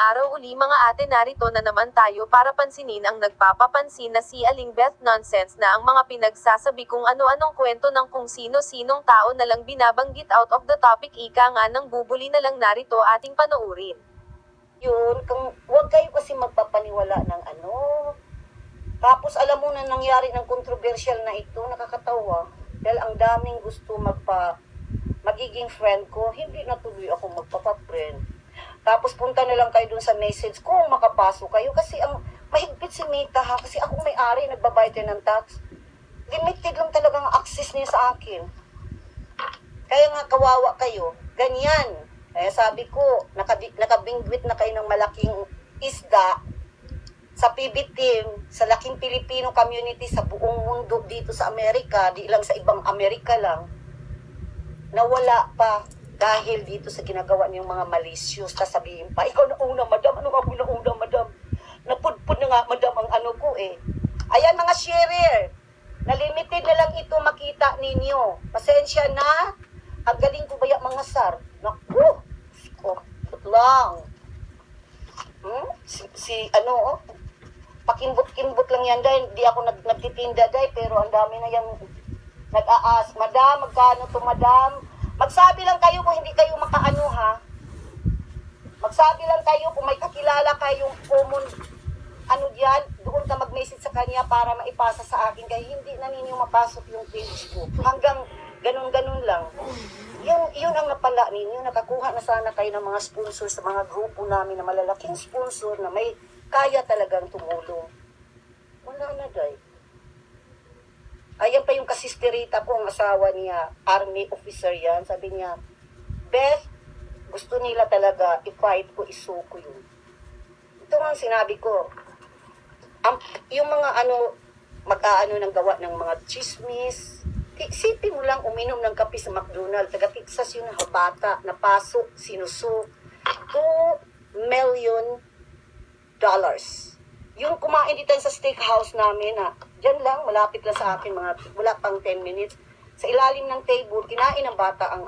araw uli mga ate, narito na naman tayo para pansinin ang nagpapapansin na si Aling Beth Nonsense na ang mga pinagsasabi kung ano-anong kwento ng kung sino-sinong tao na lang binabanggit out of the topic, ika nga ng bubuli na lang, narito ating panoorin. Yun, kung huwag kayo kasi magpapaniwala ng ano. Tapos alam mo na nangyari ng controversial na ito, nakakatawa. Dahil ang daming gusto magiging friend ko, hindi natuloy ako magpapa-friend. Tapos punta na lang kayo dun sa message kung makapasok kayo. Kasi ang mahigpit si Mita ha, kasi ako may-ari, nagbabayad din ng tax. Limited lang talaga ang access niya sa akin. Kaya nga kawawa kayo, ganyan. Kaya sabi ko, nakabingwit na kayo ng malaking isda sa PB team, sa laking Pilipino community sa buong mundo dito sa Amerika, di lang sa ibang Amerika lang, nawala pa dahil dito sa ginagawa niyong mga malicious. Sasabihin pa, ikaw na una, madam. Ano ka mo na una, madam? Napudpud na nga, madam, ang ano ko eh. Ayan mga sharer, na limited na lang ito makita ninyo. Pasensya na, ang galing ko baya mga sar. Naku, put lang. Ano, pakimbot-kimbot lang yan dahil di ako nagtitinda dahil, pero ang dami na yung nag-a-ask, madam, magkano to madam? Magsabi lang kayo kung hindi kayo makaano ha. Magsabi lang kayo kung may kakilala kayong common ano diyan, doon ka mag-message sa kanya para maipasa sa akin, kaya hindi na ninyo mapasok yung page ko. Hanggang ganun-ganun lang. Yun ang napala ninyo. Nakakuha na sana kayo ng mga sponsor sa mga grupo namin na malalaking sponsor na may kaya talagang tumulong. Wala na day. Ayan pa yung kasisterita ko, ang asawa niya, army officer yan. Sabi niya, Beth, gusto nila talaga i-fight ko, isuko yun. Ito nga sinabi ko. Yung mga mag-aano ng gawa ng mga chismis, isipin mo lang uminom ng kape sa McDonald's, taga Texas yun, bata, napasok, sinusuk, $2 million. Yung kumain dito sa steakhouse namin na dyan lang, malapit lang sa akin, wala pang 10 minutes. Sa ilalim ng table, kinain ng bata ang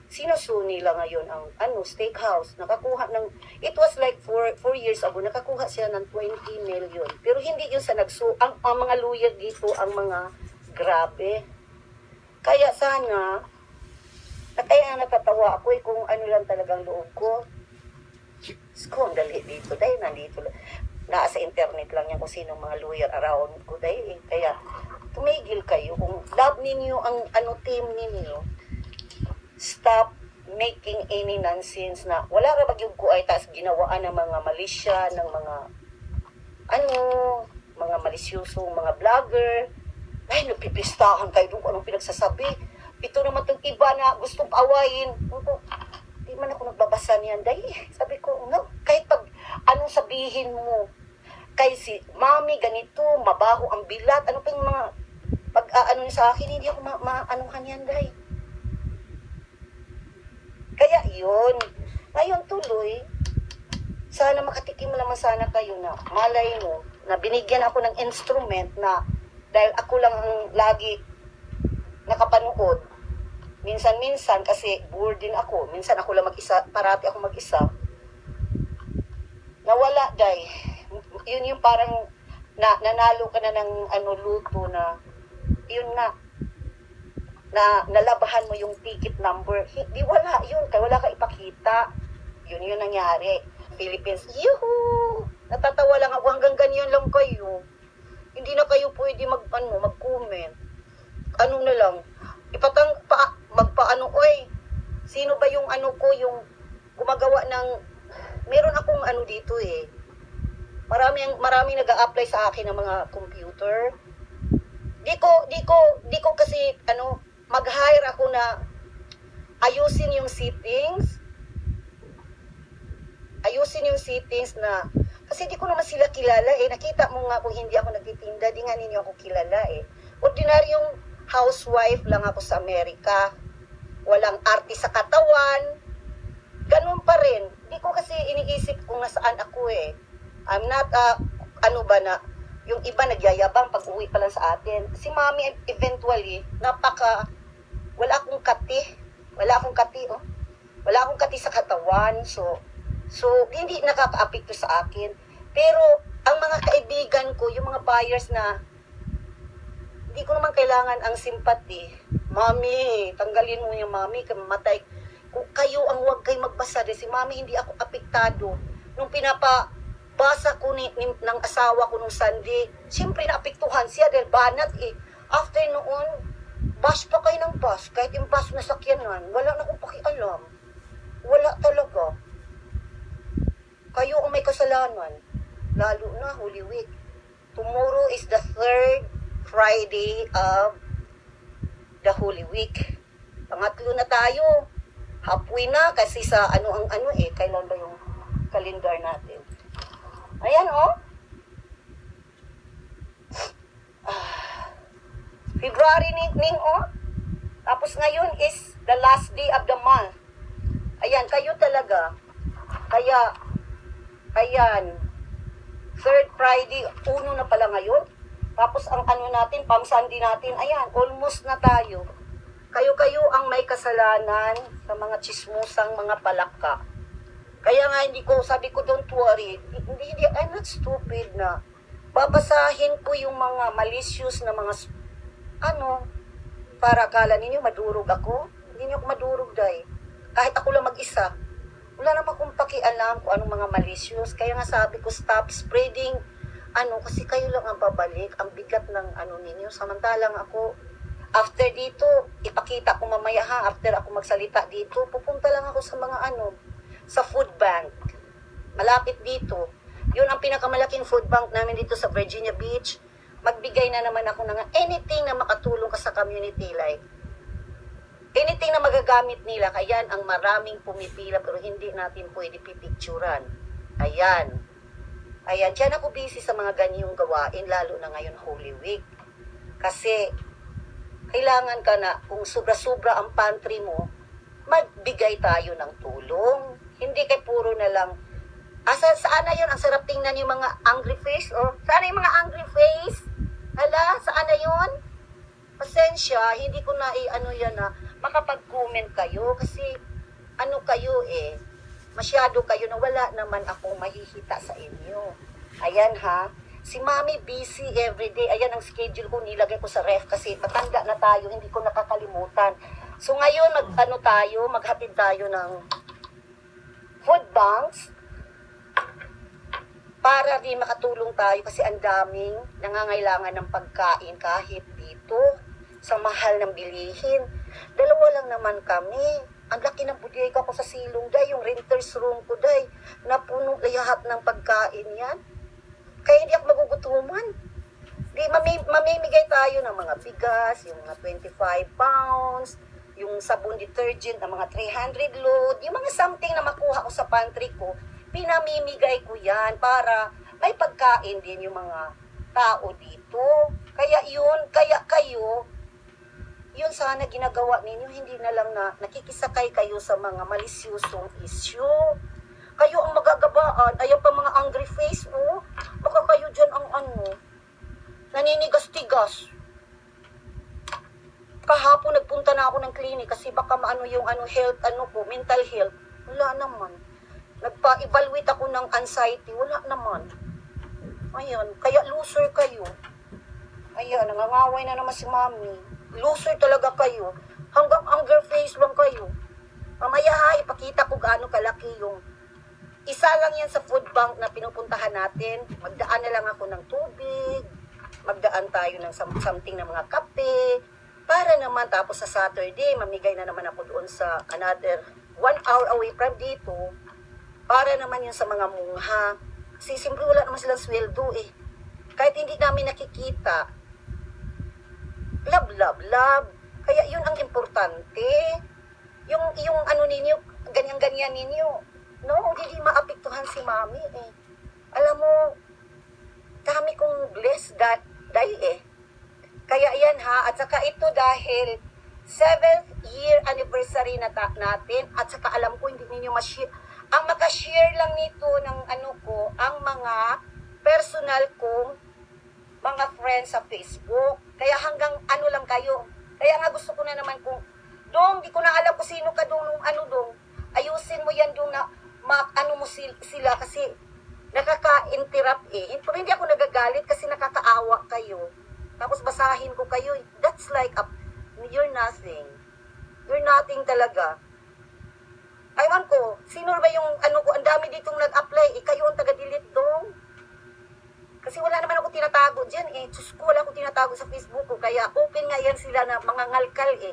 sinusu nila ngayon ang steakhouse. Nakakuha ng, it was like 4 years ago, nakakuha siya ng 20 million. Pero hindi yun sa ang mga lawyer dito, ang mga grabe. Kaya sana, kaya natatawa ako kung ano lang talagang loob ko. Ang dali dito, dahil nandito lang. Nasa internet lang yan kung sino mga lawyer around ko dahil kaya tumigil kayo kung love ninyo ang team ninyo, stop making any nonsense na wala ra bagyog ko ay tas ginawaan ng mga malisya ng mga mga malisyosong mga vlogger ay nagpipistahan kayo kung anong pinagsasabi. Ito naman itong iba na gustong awayin. Di man ako nagbabasa niyan dahil sabi ko no, kahit pag anong sabihin mo kay si mami ganito, mabaho ang bilat, ano pa yung mga pag-aano sa akin, hindi ako maanuhan yan dahil. Kaya yun, ngayon tuloy, sana makatikim naman sana kayo na malay mo, na binigyan ako ng instrument na dahil ako lang ang lagi nakapanood, minsan-minsan kasi bored din ako, minsan ako lang mag-isa, parati ako mag-isa, nawala dahil. Yun yung parang nanalo ka na ng luto na yun na nalabahan mo yung ticket number. Hindi, wala yun. Kaya wala ka ipakita. Yun nangyari. Philippines, yuhu! Natatawa lang ako, hanggang ganyan lang kayo. Hindi na kayo pwede mag-comment. Ano na lang, oy, sino ba yung yung gumagawa ng, meron akong dito eh. Marami nag-a-apply sa akin ng mga computer. Di ko kasi mag-hire ako na ayusin yung settings. Na kasi di ko naman sila kilala eh. Nakita mo nga kung hindi ako nagtitinda, di nga ninyo ako kilala eh. Ordinaryong housewife lang ako sa Amerika. Walang arte sa katawan. Ganun pa rin. Di ko kasi iniisip kung nasaan ako eh. I'm not, yung iba nagyayabang pag uwi pa lang sa atin. Si mami, eventually, wala akong kati, Wala akong kati sa katawan. So, So, hindi nakaka-apekto sa akin. Pero, ang mga kaibigan ko, yung mga buyers na hindi ko naman kailangan ang sympathy. Mami, tanggalin mo yung mami, mamatay. Kung kayo ang huwag kayo magbasa, dahil si mami hindi ako apektado. Nung pinapabasa ko ng asawa ko nung Sunday, siyempre naapektuhan siya dahil banat eh. After noon, bash pa kayo ng bash. Kahit yung bash na sakyanan, wala na akong pakialam. Wala talaga. Kayo ang may kasalanan. Lalo na Holy Week. Tomorrow is the third Friday of the Holy Week. Pangatlo na tayo. Halfway na kasi sa kailan ba yung calendar natin? Ayan oh. February ning oh. Tapos ngayon is the last day of the month. Ayan, kayo talaga. Kaya, ayan, third Friday, uno na pala ngayon. Tapos ang natin, Palm Sunday natin, ayan, almost na tayo. Kayo ang may kasalanan sa mga chismusang mga palaka. Kaya nga sabi ko, don't worry. Hindi, I'm not stupid na. Babasahin ko yung mga malicious na mga, para akala ninyo madurog ako. Hindi niyo ako madurog, day. Kahit ako lang mag-isa. Wala naman akong pakialam kung anong mga malicious. Kaya nga sabi ko, stop spreading, kasi kayo lang ang babalik. Ang bigat ng ninyo. Samantalang ako, after dito, ipakita ko mamaya after ako magsalita dito, pupunta lang ako sa mga sa food bank. Malapit dito. Yun ang pinakamalaking food bank namin dito sa Virginia Beach. Magbigay na naman ako ng anything na makatulong ka sa community, like anything na magagamit nila. Kaya ang maraming pumipila pero hindi natin pwede pipicturan. Ayan. Diyan ako busy sa mga ganyong gawain, lalo na ngayon Holy Week. Kasi kailangan ka na, kung sobra-sobra ang pantry mo, magbigay tayo ng tulong. Hindi kay puro na lang, saan na yun? Ang sarap tingnan yung mga angry face. Saan na yung mga angry face? Saan na yun? Pasensya, hindi ko na yan na makapag-comment kayo. Kasi, kayo masyado kayo na wala naman akong mahihita sa inyo. Ayan ha. Si Mami busy everyday. Ayan ang schedule ko, nilagay ko sa ref kasi matanda na tayo, hindi ko nakakalimutan. So ngayon, maghatid tayo ng food banks para rin makatulong tayo kasi ang daming nangangailangan ng pagkain kahit dito sa mahal ng bilihin. Dalawa lang naman kami. Ang laki ng bodega ko sa silong, day. Yung renter's room ko, day. Napuno lahat ng pagkain yan. Kaya hindi ako magugutuman. Mamimigay tayo ng mga bigas, yung mga 25 pounds, yung sabon detergent na mga 300 load, yung mga something na makuha ko sa pantry ko, pinamimigay ko yan para may pagkain din yung mga tao dito. Kaya kayo, yun sana ginagawa ninyo, hindi na lang na nakikisakay kayo sa mga malisyosong issue. Kayo ang magagabaan, ayaw pa mga angry face, baka kayo dyan ang naninigas-tigas. Kahapon nagpunta na ako ng clinic kasi baka yung health, mental health. Wala naman. Nagpa-evaluate ako ng anxiety, wala naman. Ayan, kaya loser kayo. Ayan, nangangaway na naman si Mami. Loser talaga kayo. Hanggang anger face lang kayo. Mamaya ipakita ko gaano kalaki yung isa lang yan sa food bank na pinupuntahan natin. Magdaan na lang ako ng tubig. Magdaan tayo ng something na mga kape. Para naman tapos sa Saturday, mamigay na naman ako doon sa another 1 hour away from dito. Para naman yun sa mga mungha. Kasi siyempre wala naman silang sweldo Kahit hindi namin nakikita. Love. Kaya yun ang importante. Yung ninyo, ganyan-ganyan ninyo. No, hindi maapektuhan si Mami Alam mo, kami kong blessed dahil Kaya yan at saka ito dahil 7th year anniversary natin, at saka alam ko hindi ninyo ma-share. Ang makashare lang nito ng ang mga personal kong mga friends sa Facebook. Kaya hanggang lang kayo. Kaya nga gusto ko na naman kung, Dong, di ko na alam kung sino ka dong Dong. Ayusin mo yan dong na ano mo sila kasi nakaka-interrupt eh. Pero hindi ako nagagalit kasi nakakaawa kayo. Tapos basahin ko kayo. That's like, you're nothing. You're nothing talaga. Aywan ko, sino ba yung ano ko, ang dami ditong nag-apply, kayo ang taga-delete dong. Kasi wala naman ako tinatago dyan eh. Diyos ko, wala akong tinatago sa Facebook ko. Kaya open nga yan sila na mga ngalkal eh.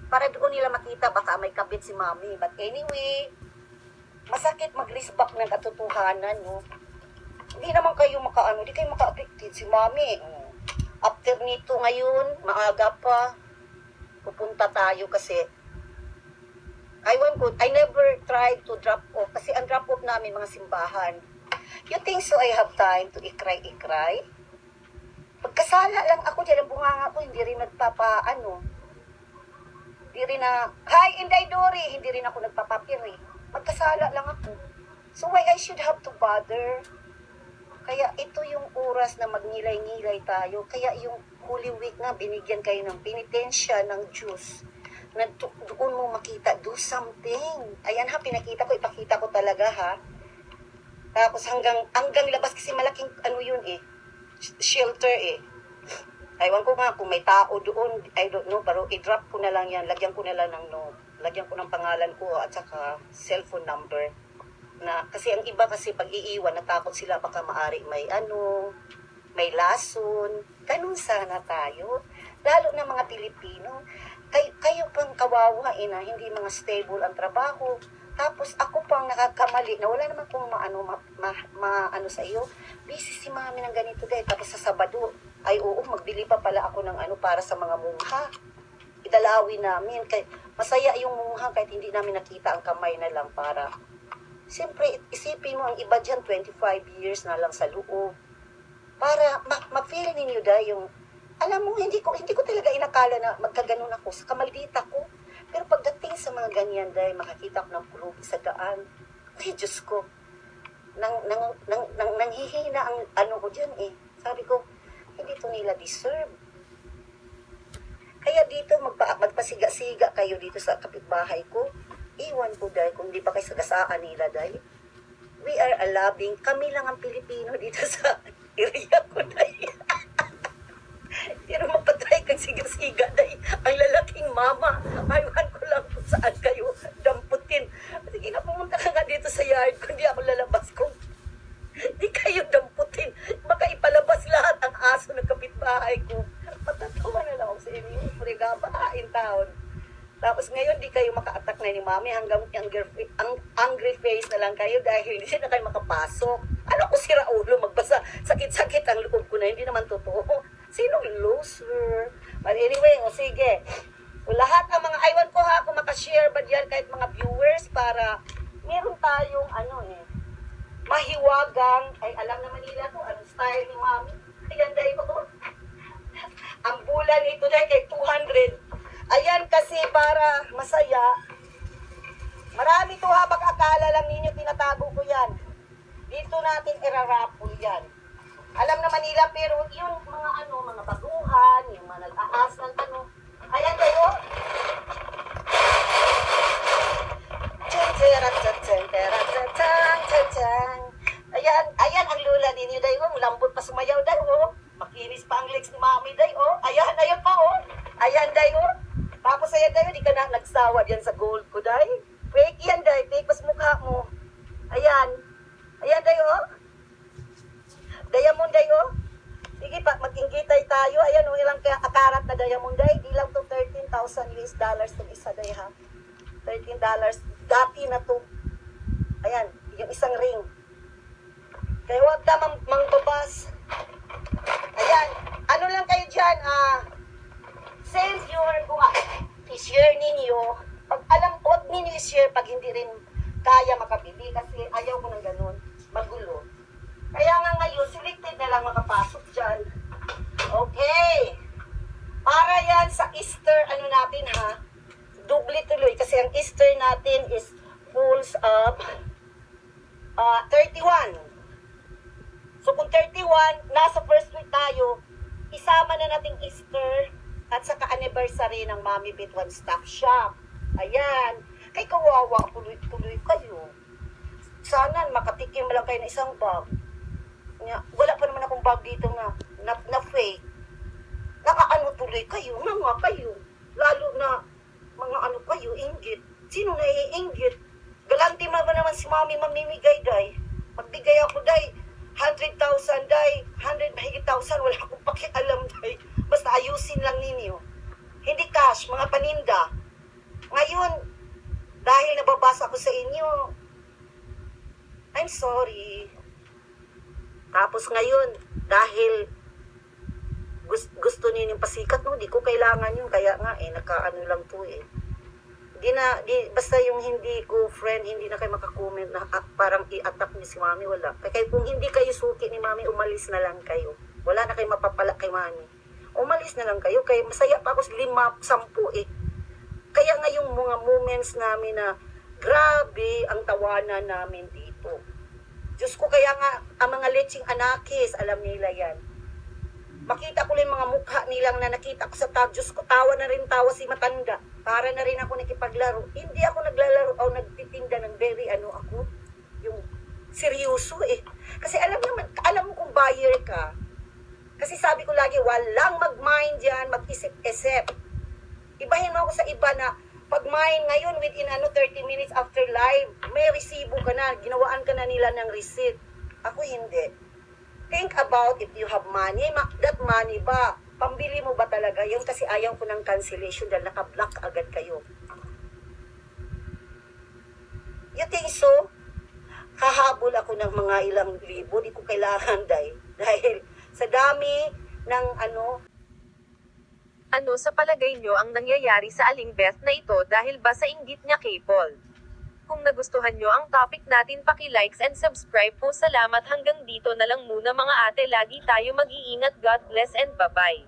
Para doon nila makita, baka may kabit si mami. But anyway, masakit mag-risk back ng katotohanan, no? Hindi naman kayo hindi kayo maka-affected si mami. After nito ngayon, maaga pa, pupunta tayo kasi I never tried to drop off kasi ang drop off namin mga simbahan. You think so I have time to ikray? Pagkasala lang ako dyan, ang bunganga ko, hindi rin hindi rin hi, Inday Dory, hindi rin ako nagpapapiri. Pagkasala lang ako. So why I should have to bother? Kaya ito yung oras na magnilay-ngilay tayo. Kaya yung Holy Week nga, binigyan kayo ng penitensya ng Diyos. Na doon mo makita, do something. Ayan ha, pinakita ko, ipakita ko talaga ha. Tapos hanggang labas kasi malaking yun eh, shelter eh. Aywan ko nga kung may tao doon, I don't know, pero i-drop ko na lang yan, lagyan ko na lang ng note. Lagyan ko ng pangalan ko at saka cellphone number. Kasi ang iba kasi pag iiwan, natakot sila baka maari may lason. Ganun sana tayo. Lalo na mga Pilipino. Kayo pang kawawa na hindi mga stable ang trabaho. Tapos ako pang nakakamali na wala naman kung maano sa iyo. Busy si mami ng ganito dahil. Tapos sa Sabado, ay oo, magbili pa pala ako ng para sa mga mungha. Idalawin namin. Masaya yung mungha kahit hindi namin nakita ang kamay na lang para. Siyempre, isipin mo ang iba dyan, 25 years na lang sa loob. Para ma-feel ninyo yung, alam mo, hindi ko talaga inakala na magkaganon ako sa kamaldita ko. Pero pagdating sa mga ganyan dahil makakita ko ng pulubi sa daan, ay Diyos ko, nanghihina ang ko dyan eh. Sabi ko, hindi to nila deserve. Kaya dito magpasiga-siga kayo dito sa kapitbahay ko. Iwan ko dahil kung di pa kayo sagasaan nila dahil we are a loving, kami lang ang Pilipino dito sa area ko dahil. Pero mapatry kang siga-siga dahil ang lalaking mama, aywan ko lang kung saan kayo damputin. Sige na, pumunta ka nga dito sa yard kung di ako lalabas kung di kayo damputin. Baka ipalabas lahat ang aso ng kapitbahay ko. Matatawa na lang ako sa inyo. Bahain taon. Tapos ngayon, di kayo maka-attack na ni mami hanggang angry face na lang kayo dahil hindi na kayo makapasok. Ano ko si Raulo magbasa? Sakit-sakit ang loob ko na, hindi naman totoo. Sinong loser? But anyway, sige. Lahat ang mga, aywan ko ha, kung makashare ba diyan kahit mga viewers para meron tayong mahiwagang, alam naman nila to, anong style ni mami. Ayan dahil ko. Ang bulan nito dahil kay 200. Ayan kasi para masaya. Marami to ha, akala lang ninyo tinatago ko yan. Dito natin irarapol yan. Alam naman nila pero yung mga baguhan, yung mga nag-aas ng ayan kayo. Ayan ang lula ninyo dayo. Lambot pa sumayaw dayo. Makinis pa ang legs ni mami dayo. Ayan pa Ayan dayo. Tapos ayan dayo, di ka na nagsawa diyan sa gold ko dayo. Fake yan dayo, fake pas mukha mo. Ayan dayo. Diamond dayo. Sige pa, mag-ingitay tayo. Ayan ilang akarat na diamond dayo. Di lang to $13,000 itong isa dayo ha. $13. Dati na to. Ayan, yung isang ring. Kaya huwag ka mangbabas. Ayan, ano lang kayo dyan, since you're i-share ninyo, huwag ninyo i-share pag hindi rin kaya makabili kasi ayaw ko ng ganun, magulo. Kaya nga ngayon, selected na lang makapasok dyan. Okay. Para yan sa Easter, natin ha, doble tuloy kasi ang Easter natin is fulls of 31. So kung 31, nasa first week tayo, isama na nating Easter at saka anniversary ng Mommy Bit One Stop Shop. Ayan. Kay kawawa, tuloy-tuloy kayo. sana makatikim lang kayo ng isang bag. Wala pa naman akong bag dito na fake. Nakaano tuloy kayo, mga kayo. Lalo na, mga ano kayo, inggit. Sino na iinggit? Galanti mo naman si mami mamimigay, day. Magbigay ako, day. 100,000, day. 100,000, wala akong pakialam, day. Basta ayusin lang ninyo. Hindi cash, mga paninda. Ngayon, dahil nababasa ko sa inyo, I'm sorry. Tapos ngayon, dahil gusto niyo yung pasikat, no, di ko kailangan yun. Kaya nga, nakaano lang po eh. Basta yung hindi ko friend, hindi na kayo makakomment na parang i-attack niyo si mami, wala. Kaya kung hindi kayo suki ni mami, umalis na lang kayo. Wala na kayo mapapala kay mami. Umalis na lang kayo, kaya masaya pa ako sa 5-10 eh. Kaya nga yung mga moments namin na grabe ang tawanan namin dito. Diyos ko, kaya nga ang mga leching anakis, alam nila yan. Makita ko lang mga mukha nilang na nakita ko sa tab. Diyos ko, tawa na rin tawa si matanda. Para na rin ako nakipaglaro. Hindi ako naglalaro o nagtitinda ng very ako. Yung seryoso eh. Kasi alam mo kung buyer ka. Kasi sabi ko lagi, walang mag-mind yan, mag-isip-isip. Ibahin mo ako sa iba na pag-mind ngayon within 30 minutes after live, may resibo ka na, ginawaan ka na nila ng receipt. Ako hindi. Think about if you have money, that money ba, pambili mo ba talaga yun? Kasi ayaw ko ng cancellation dahil naka-block agad kayo. You think so? Hahabol ako ng mga ilang libo, di ko kailangan dahil sa dami ng Ano sa palagay nyo ang nangyayari sa Aling Beth na ito dahil ba sa inggit niya kay Paul? Kung nagustuhan nyo ang topic natin, paki-likes and subscribe po. Salamat, hanggang dito na lang muna mga ate, lagi tayo mag-iingat. God bless and bye-bye.